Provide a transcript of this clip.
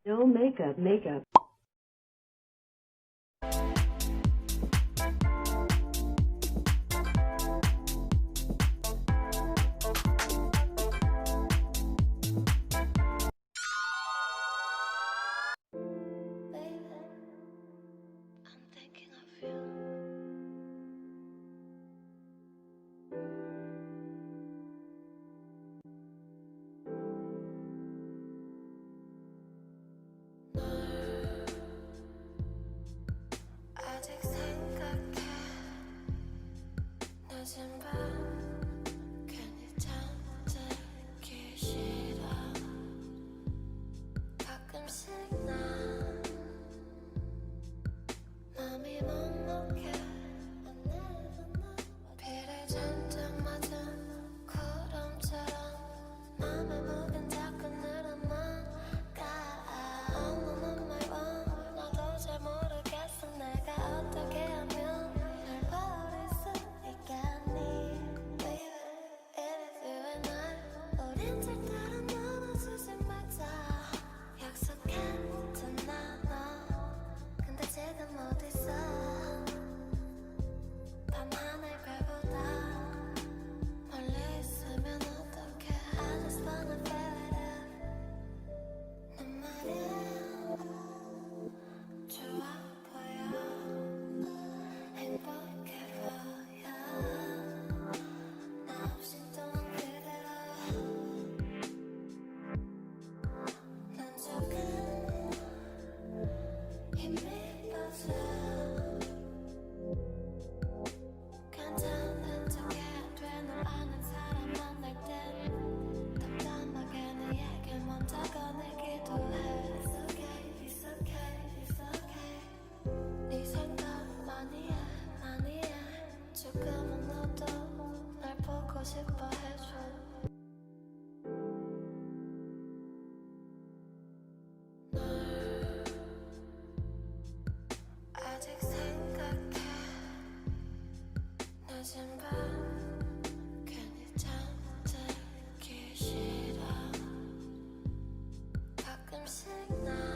No makeup, makeup. 아직 생각해 늦은 밤 괜히 잠들기 싫어 가끔씩 난 맘이 먹먹해 비를 잔뜩 맞은 구름처럼 맘에 묵은 자꾸 늘어나가 I'm on my own 나도 잘 모르겠어 내가 어떻게 하면 널 버릴 수 있겠니 Baby it is you and I 우린 절대로 무너지지 말자 약속했잖아 너 근데 지금 어딨어 밤하늘 별보다 멀리 있으면 어떡해 I just wanna feel it 넌 말이야 좋아 보여 행복해 보여 나 없이 또는 그대로 난 조금 힘이 빠져 괜찮은 척해야 돼 널 아는 사람 만날 땐 담담하게 내 얘길 먼저 꺼내기도 해 It's okay, it's okay, it's okay 네 생각 많이 해 조금은 너도 날 보고 싶어 해줘 널 아직 생각해 늦은 밤 괜히 잠들기 싫어 가끔씩 난